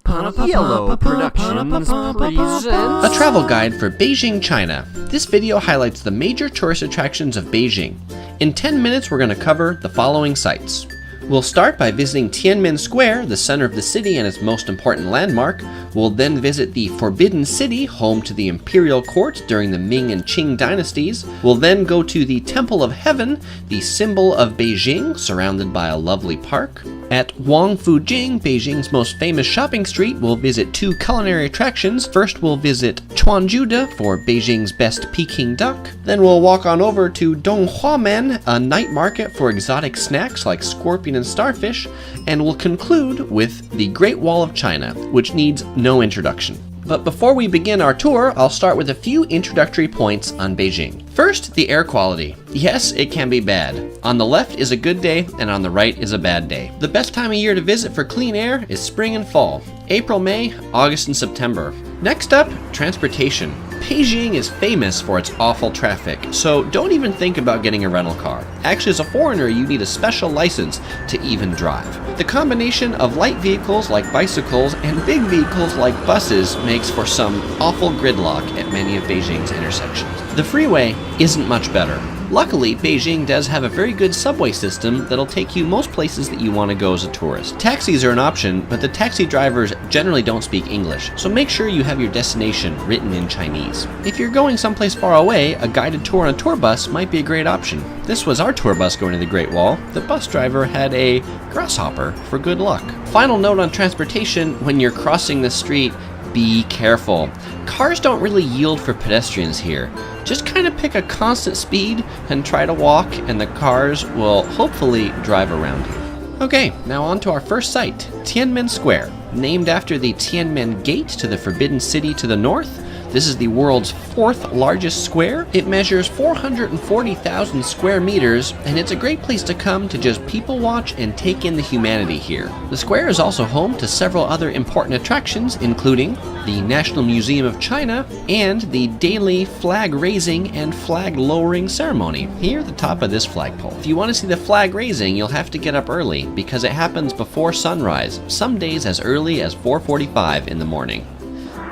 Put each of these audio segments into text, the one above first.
Yellow Productions presents a travel guide for Beijing, China. This video highlights the major tourist attractions of Beijing. In 10 minutes, we're going to cover the following sites. We'll start by visiting Tiananmen Square, the center of the city and its most important landmark. We'll then visit the Forbidden City, home to the imperial court during the Ming and Qing dynasties. We'll then go to the Temple of Heaven, the symbol of Beijing, surrounded by a lovely park. At Wangfujing, Beijing's most famous shopping street, we'll visit two culinary attractions. First, we'll visit Chuanjude for Beijing's best Peking duck. Then we'll walk on over to Donghuamen, a night market for exotic snacks like scorpion and starfish. And we'll conclude with the Great Wall of China, which needs no introduction. But before we begin our tour, I'll start with a few introductory points on Beijing. First, the air quality. Yes, it can be bad. On the left is a good day, and on the right is a bad day. The best time of year to visit for clean air is spring and fall. April, May, August, and September. Next up, transportation. Beijing is famous for its awful traffic, so don't even think about getting a rental car. Actually, as a foreigner, you need a special license to even drive. The combination of light vehicles like bicycles and big vehicles like buses makes for some awful gridlock at many of Beijing's intersections. The freeway isn't much better. Luckily, Beijing does have a very good subway system that'll take you most places that you want to go as a tourist. Taxis are an option, but the taxi drivers generally don't speak English, so make sure you have your destination written in Chinese. If you're going someplace far away, a guided tour on a tour bus might be a great option. This was our tour bus going to the Great Wall. The bus driver had a grasshopper for good luck. Final note on transportation: when you're crossing the street, be careful. Cars don't really yield for pedestrians here. Just kind of pick a constant speed and try to walk, and the cars will hopefully drive around you. Okay, now on to our first site, Tiananmen Square. Named after the Tiananmen Gate to the Forbidden City to the north, this is the world's fourth largest square. It measures 440,000 square meters, and it's a great place to come to just people watch and take in the humanity here. The square is also home to several other important attractions, including the National Museum of China and the daily flag raising and flag lowering ceremony here at the top of this flagpole. If you want to see the flag raising, you'll have to get up early because it happens before sunrise, some days as early as 4:45 in the morning.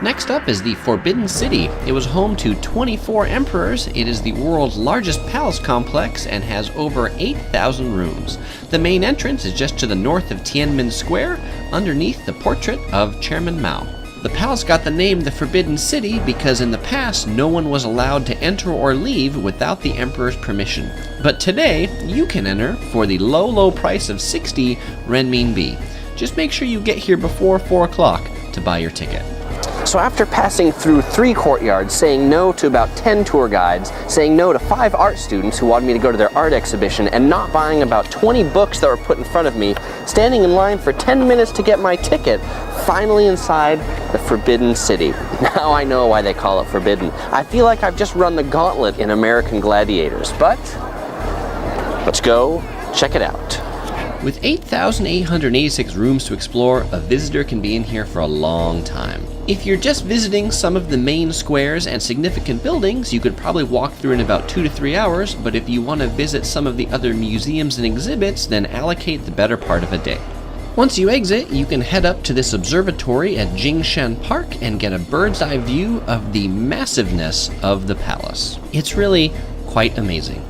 Next up is the Forbidden City. It was home to 24 emperors. It is the world's largest palace complex and has over 8,000 rooms. The main entrance is just to the north of Tiananmen Square, underneath the portrait of Chairman Mao. The palace got the name the Forbidden City because in the past no one was allowed to enter or leave without the emperor's permission. But today, you can enter for the low price of 60 renminbi. Just make sure you get here before 4 o'clock to buy your ticket. So after passing through 3 courtyards, saying no to about 10 tour guides, saying no to 5 art students who wanted me to go to their art exhibition, and not buying about 20 books that were put in front of me, standing in line for 10 minutes to get my ticket, finally inside the Forbidden City. Now I know why they call it forbidden. I feel like I've just run the gauntlet in American Gladiators, but let's go check it out. With 8,886 rooms to explore, a visitor can be in here for a long time. If you're just visiting some of the main squares and significant buildings, you could probably walk through in about 2 to 3 hours, but if you want to visit some of the other museums and exhibits, then allocate the better part of a day. Once you exit, you can head up to this observatory at Jingshan Park and get a bird's eye view of the massiveness of the palace. It's really quite amazing.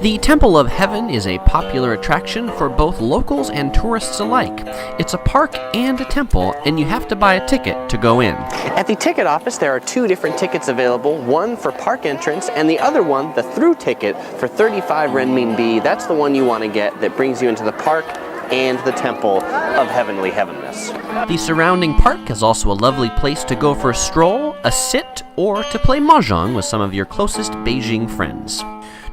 The Temple of Heaven is a popular attraction for both locals and tourists alike. It's a park and a temple, and you have to buy a ticket to go in. At the ticket office, there are 2 different tickets available, one for park entrance and the other one, the through ticket, for 35 renminbi. That's the one you want to get that brings you into the park and the Temple of Heavenly Heavenness. The surrounding park is also a lovely place to go for a stroll, a sit, or to play mahjong with some of your closest Beijing friends.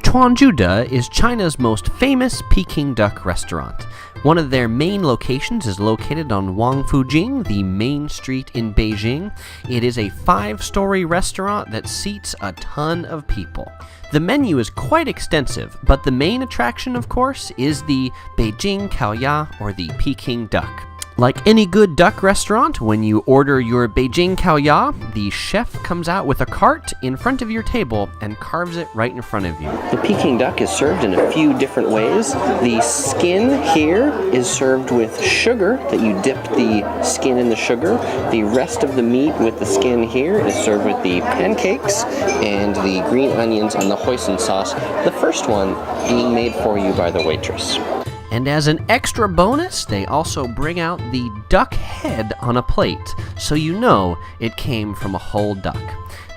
Chuanjude is China's most famous Peking duck restaurant. One of their main locations is located on Wangfujing, the main street in Beijing. It is a 5-story restaurant that seats a ton of people. The menu is quite extensive, but the main attraction, of course, is the Beijing Kaoya, or the Peking duck. Like any good duck restaurant, when you order your Beijing Kaoya, the chef comes out with a cart in front of your table and carves it right in front of you. The Peking duck is served in a few different ways. The skin here is served with sugar, that you dip the skin in the sugar. The rest of the meat with the skin here is served with the pancakes and the green onions and the hoisin sauce, the first one being made for you by the waitress. And as an extra bonus, they also bring out the duck head on a plate, so you know it came from a whole duck.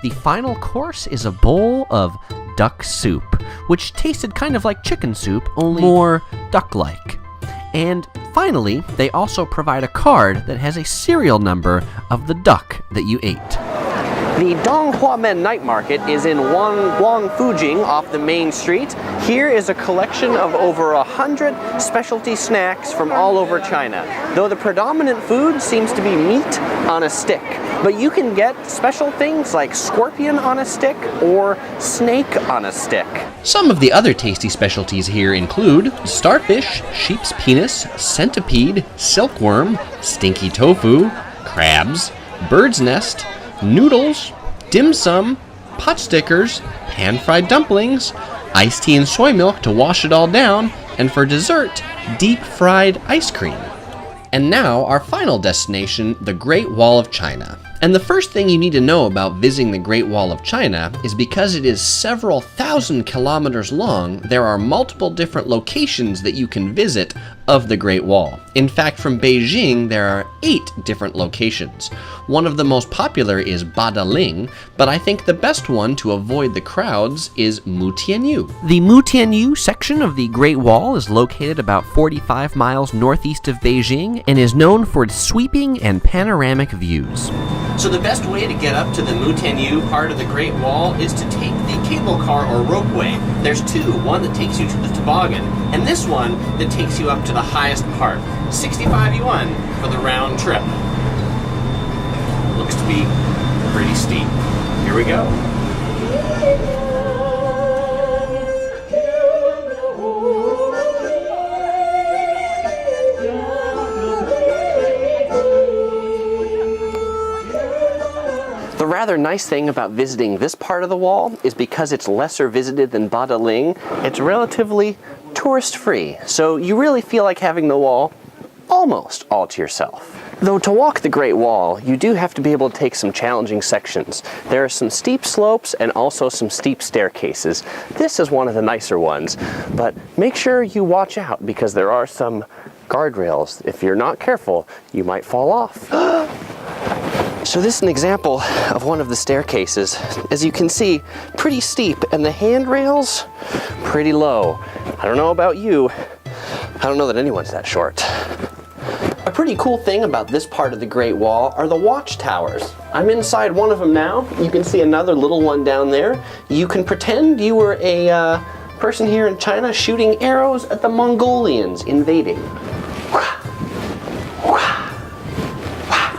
The final course is a bowl of duck soup, which tasted kind of like chicken soup, only more duck-like. And finally, they also provide a card that has a serial number of the duck that you ate. The Donghuamen Night Market is in Guangfujing off the main street. Here is a collection of over 100 specialty snacks from all over China, though the predominant food seems to be meat on a stick. But you can get special things like scorpion on a stick or snake on a stick. Some of the other tasty specialties here include starfish, sheep's penis, centipede, silkworm, stinky tofu, crabs, bird's nest, noodles, dim sum, pot stickers, pan-fried dumplings, iced tea and soy milk to wash it all down, and for dessert, deep-fried ice cream. And now, our final destination, the Great Wall of China. And the first thing you need to know about visiting the Great Wall of China is because it is several thousand kilometers long, there are multiple different locations that you can visit of the Great Wall. In fact, from Beijing, there are 8 different locations. One of the most popular is Badaling, but I think the best one to avoid the crowds is Mutianyu. The Mutianyu section of the Great Wall is located about 45 miles northeast of Beijing and is known for its sweeping and panoramic views. So the best way to get up to the Mutianyu part of the Great Wall is to take the cable car or ropeway. There's 2, one that takes you to the toboggan, and this one that takes you up to the highest part. 65 yuan for the round trip. Looks to be pretty steep. Here we go. The rather nice thing about visiting this part of the wall is because it's lesser visited than Badaling, it's relatively tourist-free, so you really feel like having the wall almost all to yourself. Though to walk the Great Wall, you do have to be able to take some challenging sections. There are some steep slopes and also some steep staircases. This is one of the nicer ones, but make sure you watch out because there are some guardrails. If you're not careful, you might fall off. So this is an example of one of the staircases. As you can see, pretty steep, and the handrails, pretty low. I don't know about you, I don't know that anyone's that short. A pretty cool thing about this part of the Great Wall are the watchtowers. I'm inside one of them now. You can see another little one down there. You can pretend you were a person here in China shooting arrows at the Mongolians invading.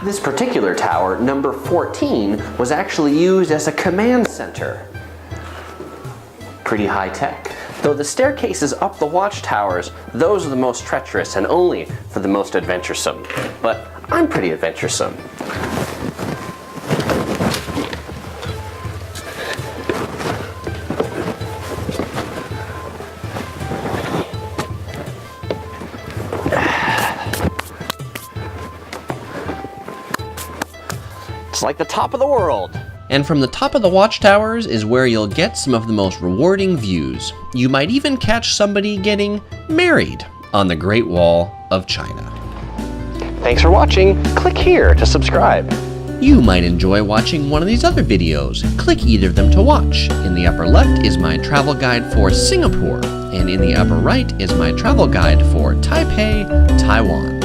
This particular tower, number 14, was actually used as a command center. Pretty high tech. Though the staircases up the watchtowers, those are the most treacherous and only for the most adventuresome. But I'm pretty adventuresome. It's like the top of the world. And from the top of the watchtowers is where you'll get some of the most rewarding views. You might even catch somebody getting married on the Great Wall of China. Thanks for watching. Click here to subscribe. You might enjoy watching one of these other videos. Click either of them to watch. In the upper left is my travel guide for Singapore, and in the upper right is my travel guide for Taipei, Taiwan.